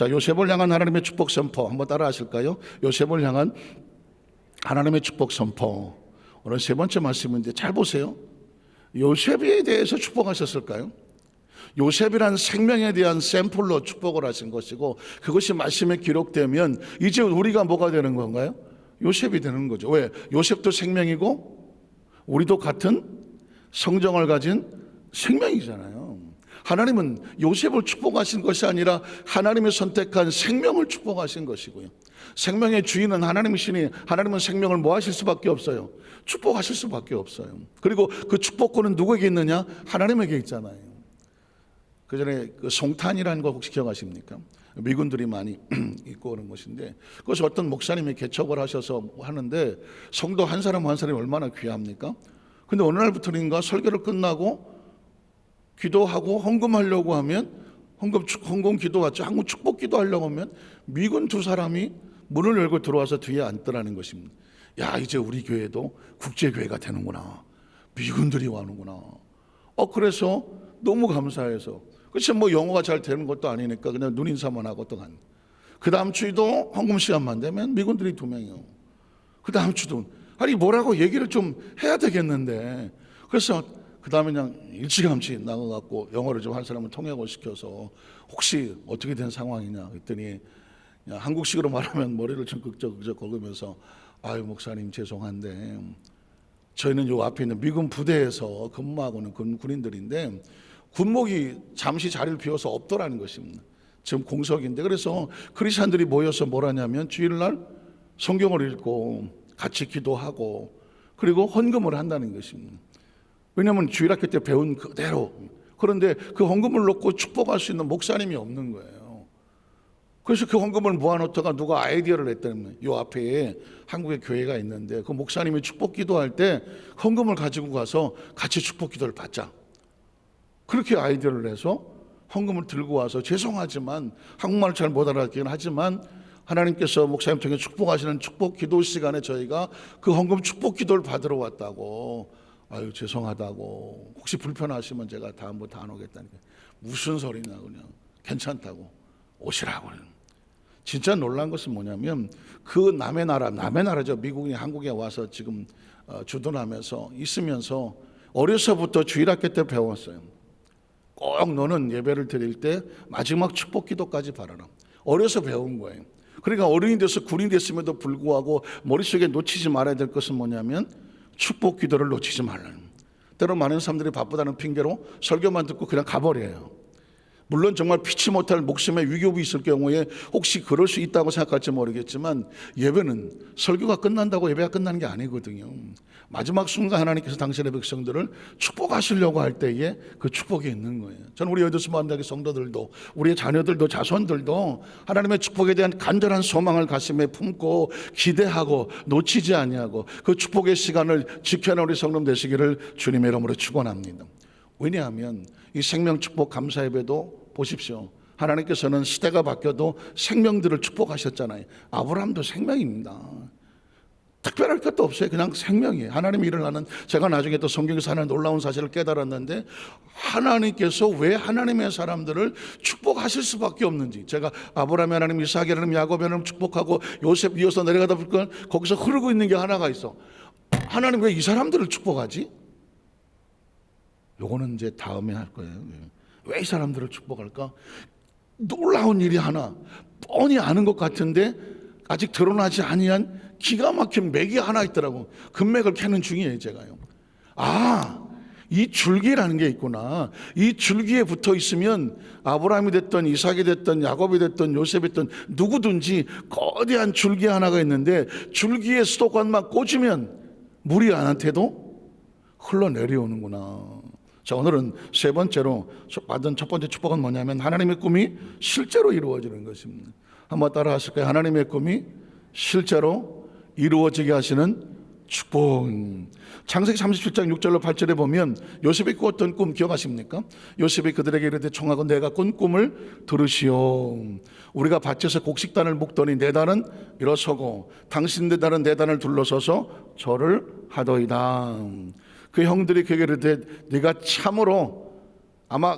자, 요셉을 향한 하나님의 축복 선포 한번 따라 하실까요? 요셉을 향한 하나님의 축복 선포. 오늘 세 번째 말씀인데 잘 보세요. 요셉에 대해서 축복하셨을까요? 요셉이란 생명에 대한 샘플로 축복을 하신 것이고, 그것이 말씀에 기록되면 이제 우리가 뭐가 되는 건가요? 요셉이 되는 거죠. 왜? 요셉도 생명이고 우리도 같은 성정을 가진 생명이잖아요. 하나님은 요셉을 축복하신 것이 아니라 하나님이 선택한 생명을 축복하신 것이고요. 생명의 주인은 하나님이시니 하나님은 생명을 뭐 하실 수밖에 없어요? 축복하실 수밖에 없어요. 그리고 그 축복권은 누구에게 있느냐? 하나님에게 있잖아요. 그 전에 그 송탄이라는 거 혹시 기억하십니까? 미군들이 많이 입고 오는 것인데, 그것이 어떤 목사님이 개척을 하셔서 하는데, 성도 한 사람 한 사람이 얼마나 귀합니까? 근데 어느 날부터인가 설교를 끝나고 기도하고 헌금하려고 하면, 헌금 기도 왔죠. 한국 축복 기도 하려고 하면 미군 두 사람이 문을 열고 들어와서 뒤에 앉더라는 것입니다. 야, 이제 우리 교회도 국제교회가 되는구나. 미군들이 와는구나. 그래서 너무 감사해서, 그치, 뭐 영어가 잘 되는 것도 아니니까 그냥 눈인사만 하고 또 간. 그 다음 주에도 헌금 시간만 되면 미군들이 2명이요. 그 다음 주도 아니 뭐라고 얘기를 좀 해야 되겠는데, 그래서 그 다음에 그냥 일찌감치 나가갖고 영어를 좀 한 사람을 통역을 시켜서 혹시 어떻게 된 상황이냐 그랬더니, 한국식으로 말하면 머리를 좀 극적극적 긁으면서, 아유 목사님 죄송한데 저희는 요 앞에 있는 미군 부대에서 근무하고는 군인들인데 군목이 잠시 자리를 비워서 없더라는 것입니다. 지금 공석인데, 그래서 크리스찬들이 모여서 뭘 하냐면 주일날 성경을 읽고 같이 기도하고 그리고 헌금을 한다는 것입니다. 왜냐하면 주일학교 때 배운 그대로. 그런데 그 헌금을 놓고 축복할 수 있는 목사님이 없는 거예요. 그래서 그 헌금을 모아놓다가 누가 아이디어를 냈다면, 요 앞에 한국의 교회가 있는데 그 목사님이 축복 기도할 때 헌금을 가지고 가서 같이 축복 기도를 받자. 그렇게 아이디어를 내서 헌금을 들고 와서, 죄송하지만 한국말을 잘 못 알아듣긴 하지만 하나님께서 목사님 통해 축복하시는 축복 기도 시간에 저희가 그 헌금 축복 기도를 받으러 왔다고. 아유 죄송하다고, 혹시 불편하시면 제가 다음부터 안 오겠다니까. 무슨 소리냐, 그냥 괜찮다고 오시라고. 진짜 놀란 것은 뭐냐면, 그 남의 나라죠. 미국이 한국에 와서 지금 주둔하면서 있으면서 어려서부터 주일학교 때 배웠어요. 꼭 너는 예배를 드릴 때 마지막 축복 기도까지 바라라. 어려서 배운 거예요. 그러니까 어른이 돼서 군인이 됐음에도 불구하고 머릿속에 놓치지 말아야 될 것은 뭐냐면 축복 기도를 놓치지 말라는. 때로 많은 사람들이 바쁘다는 핑계로 설교만 듣고 그냥 가버려요. 물론 정말 피치 못할 목숨의 위협이 있을 경우에 혹시 그럴 수 있다고 생각할지 모르겠지만, 예배는 설교가 끝난다고 예배가 끝나는 게 아니거든요. 마지막 순간 하나님께서 당신의 백성들을 축복하시려고 할 때에 그 축복이 있는 거예요. 저는 우리 여도수 만나기 성도들도, 우리의 자녀들도, 자손들도 하나님의 축복에 대한 간절한 소망을 가슴에 품고 기대하고 놓치지 아니하고 그 축복의 시간을 지켜내는 우리 성도 되시기를 주님의 이름으로 축원합니다. 왜냐하면 이 생명 축복 감사 예배도 보십시오. 하나님께서는 시대가 바뀌어도 생명들을 축복하셨잖아요. 아브라함도 생명입니다. 특별할 것도 없어요. 그냥 생명이에요. 하나님이 일어나는, 제가 나중에 또 성경에서 하는 놀라운 사실을 깨달았는데, 하나님께서 왜 하나님의 사람들을 축복하실 수밖에 없는지. 제가 아브라함의 하나님, 이삭의 하나님, 야곱의 하나님 축복하고 요셉 이어서 내려가다 보니까 거기서 흐르고 있는 게 하나가 있어. 하나님 왜 이 사람들을 축복하지? 요거는 이제 다음에 할 거예요. 왜 이 사람들을 축복할까? 놀라운 일이 하나, 뻔히 아는 것 같은데 아직 드러나지 아니한 기가 막힌 맥이 하나 있더라고. 금맥을 캐는 중이에요, 제가요. 이 줄기라는 게 있구나. 이 줄기에 붙어 있으면 아브라함이 됐든 이삭이 됐든 야곱이 됐든 요셉이 됐든 누구든지 거대한 줄기 하나가 있는데, 줄기에 수도관만 꽂으면 물이 나한테도 흘러내려오는구나. 자, 오늘은 세 번째로 받은 첫 번째 축복은 뭐냐면 하나님의 꿈이 실제로 이루어지는 것입니다. 한번 따라 하실까요? 하나님의 꿈이 실제로 이루어지게 하시는 축복. 창세기 37장 6절로 8절에 보면 요셉이 꾸었던 꿈 기억하십니까? 요셉이 그들에게 이르되 청하고 내가 꾼 꿈을 들으시오. 우리가 밭에서 곡식단을 묶더니 네 단은 일어서고 당신 네 단은 네 단을 둘러서서 절을 하더이다. 그 형들이 그에게 이르되 네가 참으로 아마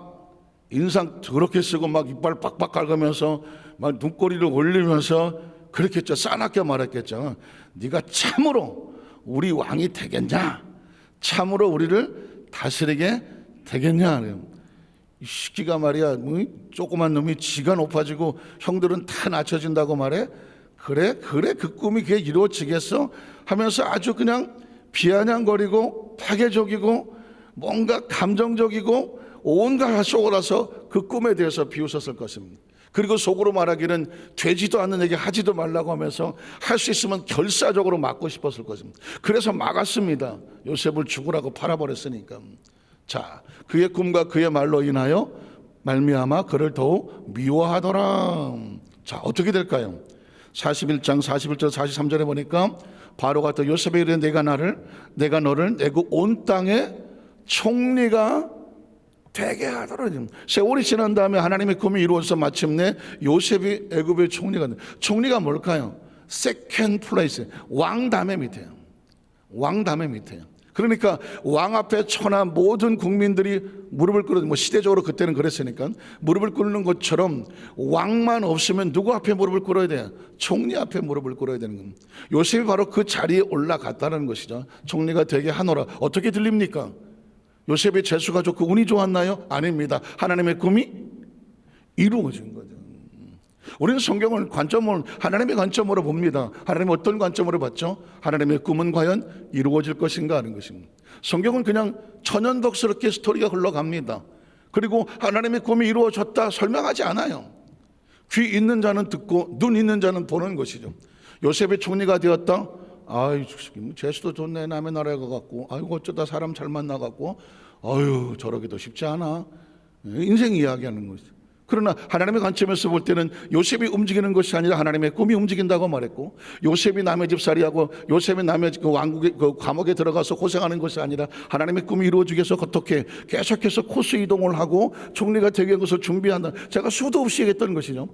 인상 더럽게 쓰고 막 이빨 빡빡 깎으면서 막 눈꼬리를 올리면서 그렇겠죠. 싸납게 말했겠죠. 네가 참으로 우리 왕이 되겠냐? 참으로 우리를 다스리게 되겠냐? 이 시끼가 말이야, 조그만 놈이 지가 높아지고 형들은 다 낮춰진다고 말해. 그래 그 꿈이 그게 이루어지겠어? 하면서 아주 그냥 비아냥거리고 파괴적이고 뭔가 감정적이고 온갖 속으로서 그 꿈에 대해서 비웃었을 것입니다. 그리고 속으로 말하기는 되지도 않는 얘기 하지도 말라고 하면서 할 수 있으면 결사적으로 막고 싶었을 것입니다. 그래서 막았습니다. 요셉을 죽으라고 팔아버렸으니까. 자, 그의 꿈과 그의 말로 인하여 말미암아 그를 더욱 미워하더라. 자, 어떻게 될까요? 41장 41절 43절에 보니까 바로가 또 요셉에게 이르되 내가 너를 내고 온 땅의 총리가 되게 하더라. 세월이 지난 다음에 하나님의 꿈이 이루어져서 마침내 요셉이 애굽의 총리가 돼. 총리가 뭘까요? 세컨드 플레이스, 왕 다음에 밑에요. 왕 다음에 밑에요. 그러니까 왕 앞에 처한 모든 국민들이 무릎을 꿇는, 뭐 시대적으로 그때는 그랬으니까 무릎을 꿇는 것처럼 왕만 없으면 누구 앞에 무릎을 꿇어야 돼요? 총리 앞에 무릎을 꿇어야 되는 겁니다. 요셉이 바로 그 자리에 올라갔다는 것이죠. 총리가 되게 하노라. 어떻게 들립니까? 요셉의 재수가 좋고 운이 좋았나요? 아닙니다. 하나님의 꿈이 이루어진 거죠. 우리는 성경을 관점을 하나님의 관점으로 봅니다. 하나님 어떤 관점으로 봤죠? 하나님의 꿈은 과연 이루어질 것인가 하는 것입니다. 성경은 그냥 천연덕스럽게 스토리가 흘러갑니다. 그리고 하나님의 꿈이 이루어졌다 설명하지 않아요. 귀 있는 자는 듣고 눈 있는 자는 보는 것이죠. 요셉의 총리가 되었다. 아유, 재수도 좋네. 남의 나라에 가갖고 아이고 어쩌다 사람 잘 만나갖고 아유 저러기도 쉽지 않아. 인생 이야기하는 것이죠. 그러나 하나님의 관점에서 볼 때는 요셉이 움직이는 것이 아니라 하나님의 꿈이 움직인다고 말했고, 요셉이 남의 집살이하고 요셉이 남의 그 왕국의 그 감옥에 들어가서 고생하는 것이 아니라 하나님의 꿈이 이루어지기 위해서 어떻게 계속해서 코스 이동을 하고 총리가 되기 위해서 준비한다. 제가 수도 없이 얘기했던 것이죠.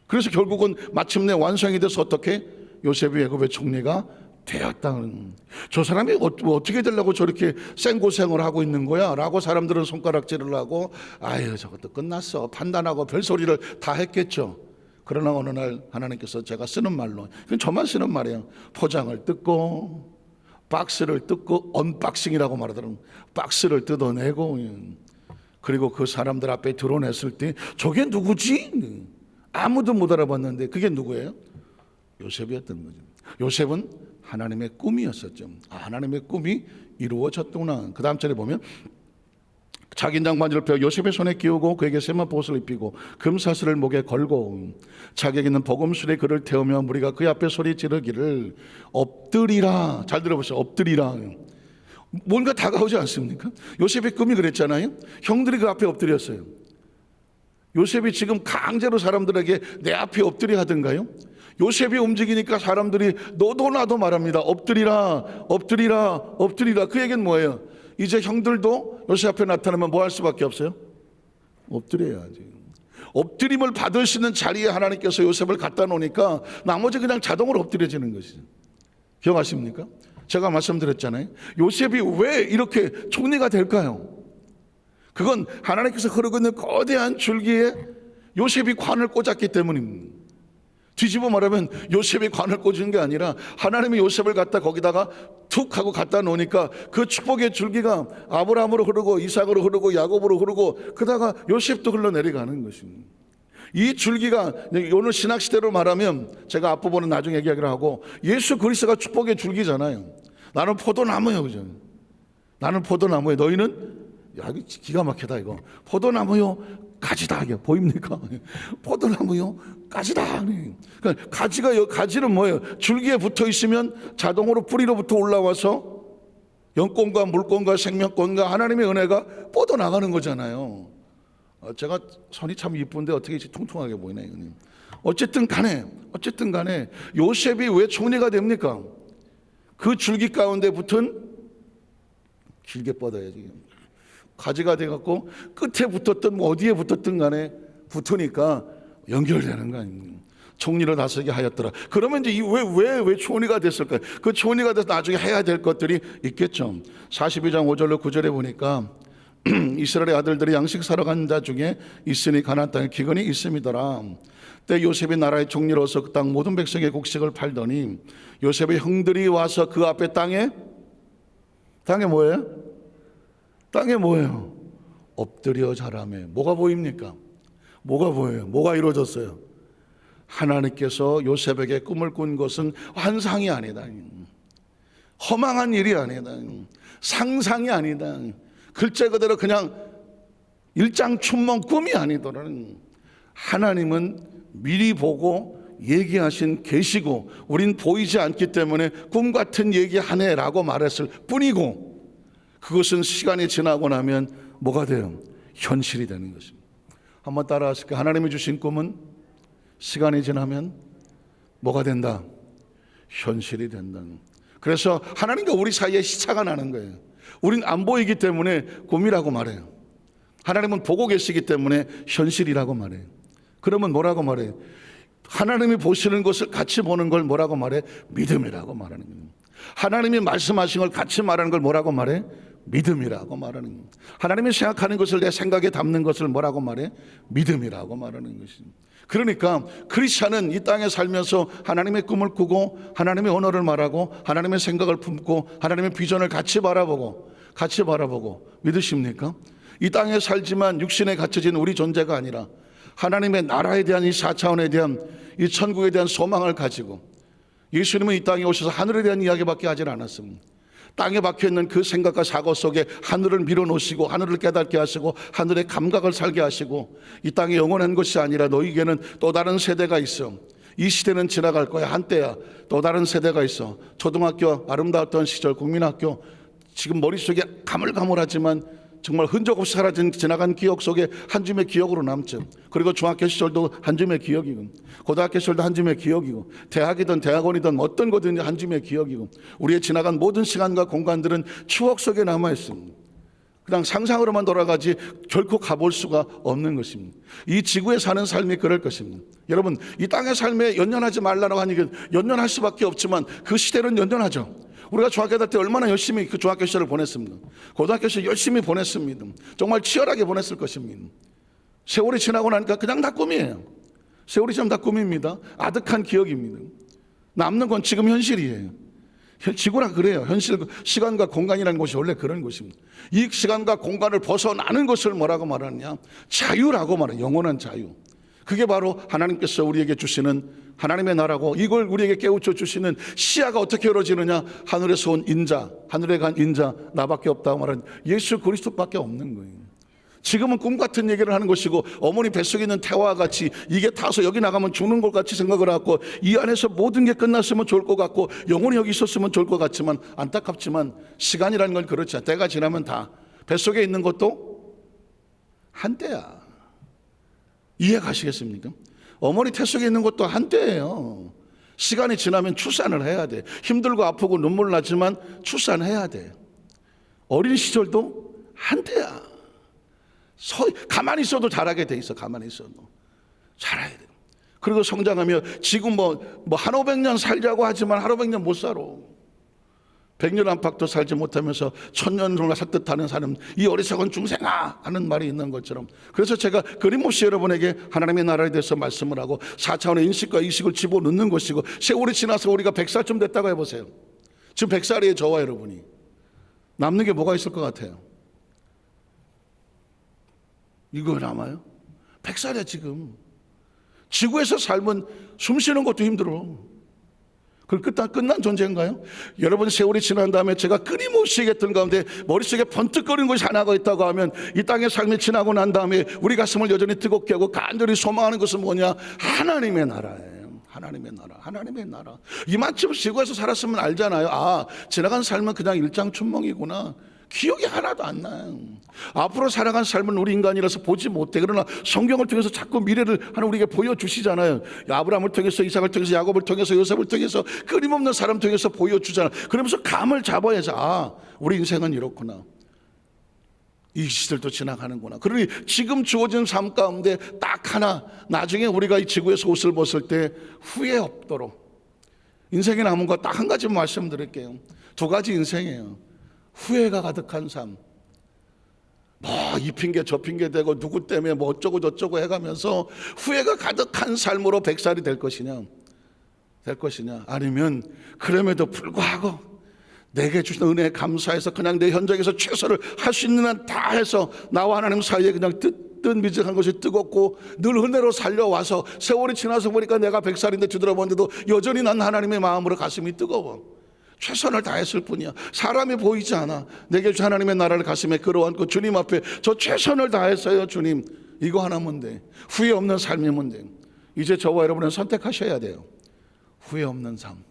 그래서 결국은 마침내 완성이 돼서 어떻게 요셉이 애굽의 총리가 되었다는. 저 사람이 어떻게 되려고 저렇게 생고생을 하고 있는 거야? 라고 사람들은 손가락질을 하고 아유 저것도 끝났어 판단하고 별소리를 다 했겠죠. 그러나 어느 날 하나님께서 제가 쓰는 말로, 그건 저만 쓰는 말이에요. 포장을 뜯고 박스를 뜯고 언박싱이라고 말하더라고요. 박스를 뜯어내고 그리고 그 사람들 앞에 드러냈을 때 저게 누구지? 아무도 못 알아봤는데 그게 누구예요? 요셉이었던 거죠. 요셉은 하나님의 꿈이었었죠. 하나님의 꿈이 이루어졌구나. 그 다음 절에 보면 작인장 반지를 펴 요셉의 손에 끼우고 그에게 세마포옷을 입히고 금사슬을 목에 걸고 자기에게는 복음술에 그를 태우며 무리가 그 앞에 소리 지르기를 엎드리라. 잘 들어보세요. 엎드리라. 뭔가 다가오지 않습니까? 요셉의 꿈이 그랬잖아요. 형들이 그 앞에 엎드렸어요. 요셉이 지금 강제로 사람들에게 내 앞에 엎드려 하던가요? 요셉이 움직이니까 사람들이 너도 나도 말합니다. 엎드리라 엎드리라 엎드리라. 그 얘기는 뭐예요? 이제 형들도 요셉 앞에 나타나면 뭐 할 수밖에 없어요? 엎드려야지. 엎드림을 받을 수 있는 자리에 하나님께서 요셉을 갖다 놓으니까 나머지 그냥 자동으로 엎드려지는 것이죠. 기억하십니까? 제가 말씀드렸잖아요. 요셉이 왜 이렇게 총리가 될까요? 그건 하나님께서 흐르고 있는 거대한 줄기에 요셉이 관을 꽂았기 때문입니다. 뒤집어 말하면 요셉이 관을 꽂은 게 아니라 하나님이 요셉을 갖다 거기다가 툭 하고 갖다 놓으니까 그 축복의 줄기가 아브라함으로 흐르고 이삭으로 흐르고 야곱으로 흐르고 그러다가 요셉도 흘러내려가는 것입니다. 이 줄기가 오늘 신학시대로 말하면 제가 앞부분은 나중에 얘기하기로 하고 예수 그리스도가 축복의 줄기잖아요. 나는 포도나무예요. 그죠? 나는 포도나무예요. 너희는 야, 기가 막히다 이거. 포도나무요 가지다. 이게 보입니까? 포도나무요 가지다. 그러니까 가지는 뭐예요? 줄기에 붙어 있으면 자동으로 뿌리로부터 올라와서 영권과 물권과 생명권과 하나님의 은혜가 뻗어나가는 거잖아요. 제가 손이 참 이쁜데 어떻게 이렇게 퉁퉁하게 보이나요? 어쨌든 간에 요셉이 왜 총리가 됩니까? 그 줄기 가운데 붙은 길게 뻗어야지. 가지가 돼갖고 끝에 붙었든 뭐 어디에 붙었든 간에 붙으니까 연결되는 거 아닙니까? 총리로 나서게 하였더라. 그러면 이제 왜 총리가 됐을까요? 그 총리가 돼서 나중에 해야 될 것들이 있겠죠. 42장 5절로 9절에 보니까 이스라엘의 아들들이 양식 사러 간 자 중에 있으니 가나안 땅에 기근이 있음이더라. 때 요셉이 나라의 종리로서 그 땅 모든 백성의 곡식을 팔더니 요셉의 형들이 와서 그 앞에 땅에 뭐예요? 땅에 뭐예요? 엎드려 절하매. 뭐가 보입니까? 뭐가 보여요? 뭐가 이루어졌어요? 하나님께서 요셉에게 꿈을 꾼 것은 환상이 아니다, 허망한 일이 아니다, 상상이 아니다, 글자 그대로 그냥 일장춘몽 꿈이 아니더라는, 하나님은 미리 보고 얘기하신 계시고 우린 보이지 않기 때문에 꿈 같은 얘기 하네라고 말했을 뿐이고, 그것은 시간이 지나고 나면 뭐가 돼요? 현실이 되는 것입니다. 한번 따라하실까요? 하나님이 주신 꿈은 시간이 지나면 뭐가 된다? 현실이 된다. 그래서 하나님과 우리 사이에 시차가 나는 거예요. 우린 안 보이기 때문에 꿈이라고 말해요. 하나님은 보고 계시기 때문에 현실이라고 말해요. 그러면 뭐라고 말해요? 하나님이 보시는 것을 같이 보는 걸 뭐라고 말해? 믿음이라고 말하는 거예요. 하나님이 말씀하신 걸 같이 말하는 걸 뭐라고 말해? 믿음이라고 말하는 거예요. 하나님이 생각하는 것을 내 생각에 담는 것을 뭐라고 말해? 믿음이라고 말하는 것입니다. 그러니까 크리스찬은 이 땅에 살면서 하나님의 꿈을 꾸고 하나님의 언어를 말하고 하나님의 생각을 품고 하나님의 비전을 같이 바라보고 믿으십니까? 이 땅에 살지만 육신에 갇혀진 우리 존재가 아니라 하나님의 나라에 대한 이 4차원에 대한 이 천국에 대한 소망을 가지고, 예수님은 이 땅에 오셔서 하늘에 대한 이야기밖에 하질 않았습니다. 땅에 박혀있는 그 생각과 사고 속에 하늘을 밀어놓으시고 하늘을 깨닫게 하시고 하늘의 감각을 살게 하시고, 이 땅에 영원한 것이 아니라 너희에게는 또 다른 세대가 있어, 이 시대는 지나갈 거야, 한때야, 또 다른 세대가 있어. 초등학교 아름다웠던 시절, 국민학교, 지금 머릿속에 가물가물하지만 정말 흔적 없이 사라진 지나간 기억 속에 한 줌의 기억으로 남죠. 그리고 중학교 시절도 한 줌의 기억이고, 고등학교 시절도 한 줌의 기억이고, 대학이든 대학원이든 어떤 거든 한 줌의 기억이고, 우리의 지나간 모든 시간과 공간들은 추억 속에 남아 있습니다. 그냥 상상으로만 돌아가지 결코 가볼 수가 없는 것입니다. 이 지구에 사는 삶이 그럴 것입니다. 여러분, 이 땅의 삶에 연연하지 말라고 하니 연연할 수밖에 없지만 그 시대는 연연하죠. 우리가 중학교 때 얼마나 열심히 그 중학교 시절을 보냈습니다. 고등학교 시절 열심히 보냈습니다. 정말 치열하게 보냈을 것입니다. 세월이 지나고 나니까 그냥 다 꿈이에요. 세월이 지나면 다 꿈입니다. 아득한 기억입니다. 남는 건 지금 현실이에요. 지구라 그래요. 현실, 시간과 공간이라는 것이 원래 그런 것입니다. 이 시간과 공간을 벗어나는 것을 뭐라고 말하느냐? 자유라고 말해요. 영원한 자유. 그게 바로 하나님께서 우리에게 주시는 하나님의 나라고, 이걸 우리에게 깨우쳐 주시는 시야가 어떻게 열어지느냐? 하늘에서 온 인자, 하늘에 간 인자 나밖에 없다고 말하는 예수 그리스도밖에 없는 거예요. 지금은 꿈 같은 얘기를 하는 것이고, 어머니 뱃속에 있는 태화와 같이 이게 타서 여기 나가면 죽는 것 같이 생각을 하고, 이 안에서 모든 게 끝났으면 좋을 것 같고 영원히 여기 있었으면 좋을 것 같지만, 안타깝지만 시간이라는 건 그렇지 않아. 때가 지나면 다 뱃속에 있는 것도 한때야. 이해 가시겠습니까? 어머니 태속에 있는 것도 한때예요. 시간이 지나면 출산을 해야 돼. 힘들고 아프고 눈물 나지만 출산해야 돼. 어린 시절도 한때야. 가만히 있어도 자라게 돼 있어. 가만히 있어도 자라야 돼. 그리고 성장하며 지금 뭐 한 500년 살자고 하지만 한 500년 못 살아. 100년 안팎도 살지 못하면서 1000년을 살 듯하는 사람, 이 어리석은 중생아 하는 말이 있는 것처럼, 그래서 제가 끊임없이 여러분에게 하나님의 나라에 대해서 말씀을 하고 4차원의 인식과 의식을 집어넣는 것이고, 세월이 지나서 우리가 100살쯤 됐다고 해보세요. 지금 100살이에요. 저와 여러분이. 남는 게 뭐가 있을 것 같아요? 이거 남아요? 100살이야 지금. 지구에서 살면 숨 쉬는 것도 힘들어. 그 끝난 존재인가요? 여러분, 세월이 지난 다음에 제가 끊임없이 얘기했던 가운데 머릿속에 번뜩거리는 것이 하나가 있다고 하면, 이 땅의 삶이 지나고 난 다음에 우리 가슴을 여전히 뜨겁게 하고 간절히 소망하는 것은 뭐냐? 하나님의 나라예요. 하나님의 나라, 하나님의 나라. 이만큼 지구에서 살았으면 알잖아요. 아, 지나간 삶은 그냥 일장춘몽이구나. 기억이 하나도 안 나요. 앞으로 살아간 삶은 우리 인간이라서 보지 못해. 그러나 성경을 통해서 자꾸 미래를 하나 우리에게 보여주시잖아요. 아브라함을 통해서, 이삭을 통해서, 야곱을 통해서, 요셉을 통해서, 끊임없는 사람 통해서 보여주잖아요. 그러면서 감을 잡아야지. 아, 우리 인생은 이렇구나. 이 시절도 지나가는구나. 그러니 지금 주어진 삶 가운데 딱 하나, 나중에 우리가 이 지구에서 옷을 벗을 때 후회 없도록 인생에 남은 거 딱 한 가지 말씀드릴게요. 두 가지 인생이에요. 후회가 가득한 삶, 뭐 이 핑계 저 핑계 대고 누구 때문에 뭐 어쩌고 저쩌고 해가면서 후회가 가득한 삶으로 100살이 될 것이냐 아니면 그럼에도 불구하고 내게 주신 은혜에 감사해서 그냥 내 현장에서 최선을 할 수 있는 한 다 해서 나와 하나님 사이에 그냥 미적한 것이 뜨겁고 늘 은혜로 살려와서 세월이 지나서 보니까 내가 100살인데 뒤돌아보는데도 여전히 난 하나님의 마음으로 가슴이 뜨거워. 최선을 다했을 뿐이야. 사람이 보이지 않아. 내게 주신 하나님의 나라를 가슴에 끌어안고 주님 앞에 저 최선을 다했어요 주님. 이거 하나면 돼. 후회 없는 삶이면 돼. 이제 저와 여러분은 선택하셔야 돼요. 후회 없는 삶.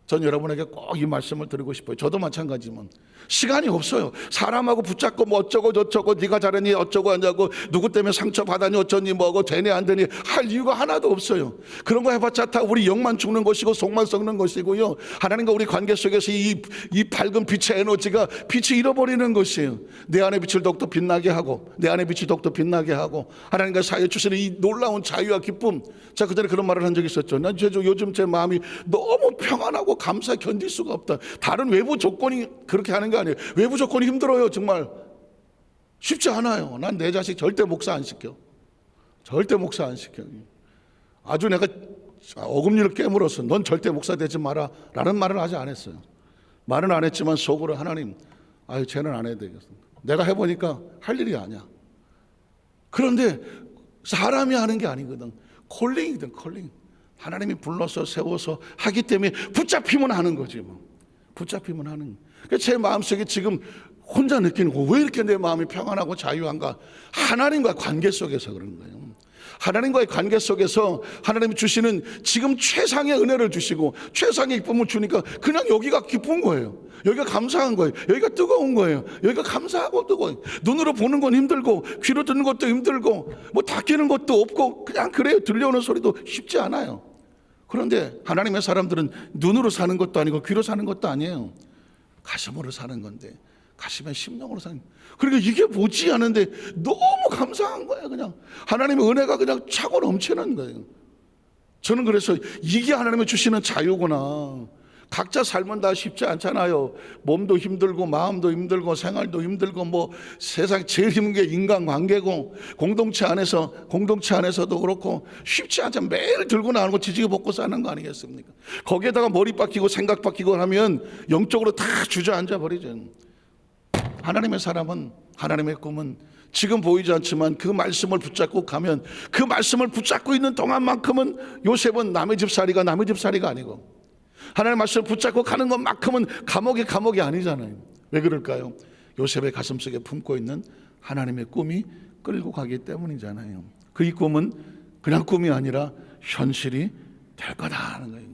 전 여러분에게 꼭 이 말씀을 드리고 싶어요. 저도 마찬가지지만 시간이 없어요. 사람하고 붙잡고 뭐 어쩌고 저쩌고 네가 잘했니 어쩌고 하냐고 누구 때문에 상처받았니 어쩌니 뭐고 되니 안 되니 할 이유가 하나도 없어요. 그런 거 해봤자 다 우리 영만 죽는 것이고 속만 썩는 것이고요. 하나님과 우리 관계 속에서 이 밝은 빛의 에너지가 빛이 잃어버리는 것이에요. 내 안에 빛을 더욱더 빛나게 하고 내 안에 빛이 더욱더 빛나게 하고 하나님과 사이에 주시는 이 놀라운 자유와 기쁨. 자, 그전에 그런 말을 한 적이 있었죠. 난 요즘 제 마음이 너무 평안하고 감사 견딜 수가 없다. 다른 외부 조건이 그렇게 하는 게 아니에요. 외부 조건이 힘들어요. 정말 쉽지 않아요. 난 내 자식 절대 목사 안 시켜. 절대 목사 안 시켜. 아주 내가 어금니를 깨물어서 넌 절대 목사 되지 마라 라는 말을 아직 안 했어요. 말은 안 했지만 속으로 하나님 아유 쟤는 안 해야 되겠어. 내가 해보니까 할 일이 아니야. 그런데 사람이 하는 게 아니거든. 콜링이든 콜링. 하나님이 불러서 세워서 하기 때문에 붙잡히면 하는 거지 뭐. 붙잡히면 하는. 그러니까 제 마음속에 지금 혼자 느끼는 거 왜 이렇게 내 마음이 평안하고 자유한가? 하나님과 관계 속에서 그런 거예요. 하나님과의 관계 속에서 하나님이 주시는 지금 최상의 은혜를 주시고 최상의 기쁨을 주니까 그냥 여기가 기쁜 거예요. 여기가 감사한 거예요. 여기가 뜨거운 거예요. 여기가 감사하고 뜨거워요. 눈으로 보는 건 힘들고 귀로 듣는 것도 힘들고 뭐 닦이는 것도 없고 그냥 그래요. 들려오는 소리도 쉽지 않아요. 그런데 하나님의 사람들은 눈으로 사는 것도 아니고 귀로 사는 것도 아니에요. 가슴으로 사는 건데 가슴의 심령으로 사는. 그러니까 이게 뭐지 하는데 너무 감사한 거예요. 그냥 하나님의 은혜가 그냥 차고 넘치는 거예요. 저는 그래서 이게 하나님이 주시는 자유구나. 각자 삶은 다 쉽지 않잖아요. 몸도 힘들고 마음도 힘들고 생활도 힘들고 뭐 세상 제일 힘든 게 인간관계고 공동체 안에서도 그렇고 쉽지 않잖아요. 매일 들고 나가는 거 지지게 벗고 사는 거 아니겠습니까? 거기에다가 머리 박히고 생각 박히고 하면 영적으로 다 주저앉아 버리죠. 하나님의 사람은 하나님의 꿈은 지금 보이지 않지만 그 말씀을 붙잡고 가면 그 말씀을 붙잡고 있는 동안만큼은 요셉은 남의 집살이가 아니고 하나님의 말씀을 붙잡고 가는 것만큼은 감옥이 아니잖아요. 왜 그럴까요? 요셉의 가슴속에 품고 있는 하나님의 꿈이 끌고 가기 때문이잖아요. 그 이 꿈은 그냥 꿈이 아니라 현실이 될 거다 하는 거예요.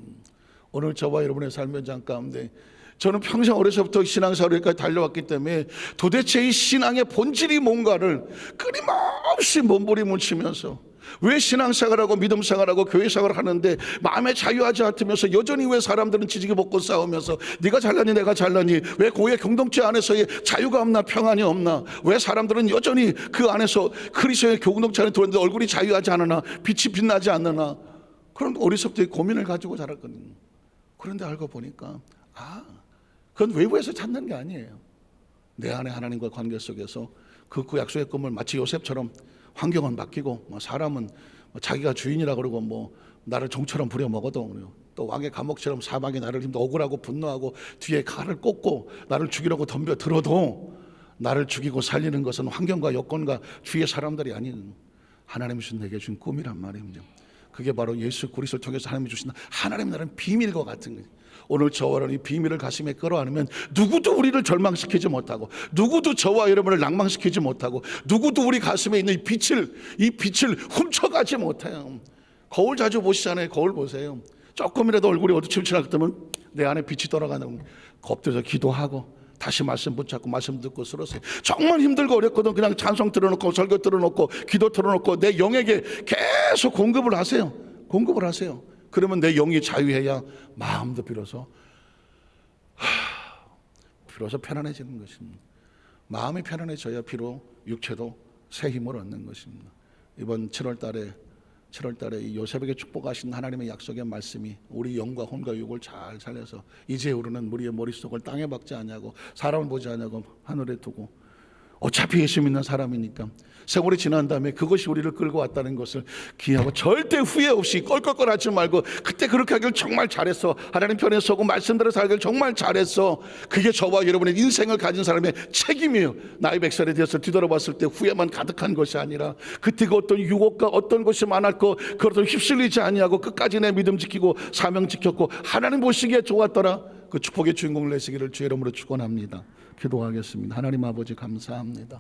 오늘 저와 여러분의 삶의 현장 가운데 저는 평생 어려서부터 신앙생활까지 달려왔기 때문에 도대체 이 신앙의 본질이 뭔가를 끊임없이 몸부림을 치면서 왜 신앙생활하고 믿음생활하고 교회생활을 하는데 마음에 자유하지 않으면서 여전히 왜 사람들은 지지게 벗고 싸우면서 네가 잘나니 내가 잘나니 왜 교회 공동체 안에서의 자유가 없나 평안이 없나 왜 사람들은 여전히 그 안에서 그리스도의 공동체 안에 들어왔는데 얼굴이 자유하지 않으나 빛이 빛나지 않느나 그런 어리석게 고민을 가지고 자랐거든요. 그런데 알고 보니까 그건 외부에서 찾는 게 아니에요. 내 안에 하나님과 관계 속에서 그 약속의 꿈을 마치 요셉처럼 환경은 바뀌고 사람은 자기가 주인이라 그러고 뭐 나를 종처럼 부려먹어도 또 왕의 감옥처럼 사방에 나를 힘도 억울하고 분노하고 뒤에 칼을 꽂고 나를 죽이려고 덤벼 들어도 나를 죽이고 살리는 것은 환경과 여건과 주위의 사람들이 아닌 하나님이 주신 내게 준 꿈이란 말입니다. 그게 바로 예수 그리스도를 통해서 하나님이 주신 하나님 나라는 비밀과 같은 거예요. 오늘 저와 여러분이 비밀을 가슴에 끌어안으면 누구도 우리를 절망시키지 못하고 누구도 저와 여러분을 낭망시키지 못하고 누구도 우리 가슴에 있는 이 빛을 훔쳐가지 못해요. 거울 자주 보시잖아요. 거울 보세요. 조금이라도 얼굴이 어두침침하게 뜨면 내 안에 빛이 돌아가는 엎드려서 기도하고 다시 말씀 붙잡고 말씀 듣고 쓰러세요. 정말 힘들고 어렵거든. 그냥 찬송 틀어놓고 설교 틀어놓고 기도 틀어놓고 내 영에게 계속 공급을 하세요. 그러면 내 영이 자유해야 마음도 비로소 편안해지는 것입니다. 마음이 편안해져야 비로 육체도 새 힘을 얻는 것입니다. 이번 7월 달에 이 요셉에게 축복하신 하나님의 약속의 말씀이 우리 영과 혼과 육을 잘 살려서 이제 우리는 우리의 머릿속을 땅에 박지 않냐고 사람을 보지 않냐고 하늘에 두고 어차피 예수 믿는 사람이니까 세월이 지난 다음에 그것이 우리를 끌고 왔다는 것을 기하고 절대 후회 없이 껄껄껄하지 말고 그때 그렇게 하길 정말 잘했어, 하나님 편에 서고 말씀대로 살길 정말 잘했어, 그게 저와 여러분의 인생을 가진 사람의 책임이에요. 나이 100살에 되어서 뒤돌아봤을 때 후회만 가득한 것이 아니라 그때 그 어떤 유혹과 어떤 것이 많았고 그것을 휩쓸리지 아니하고 끝까지 내 믿음 지키고 사명 지켰고 하나님 보시기에 좋았더라, 그 축복의 주인공을 내시기를 주의 이름으로 축원합니다. 기도하겠습니다. 하나님 아버지 감사합니다.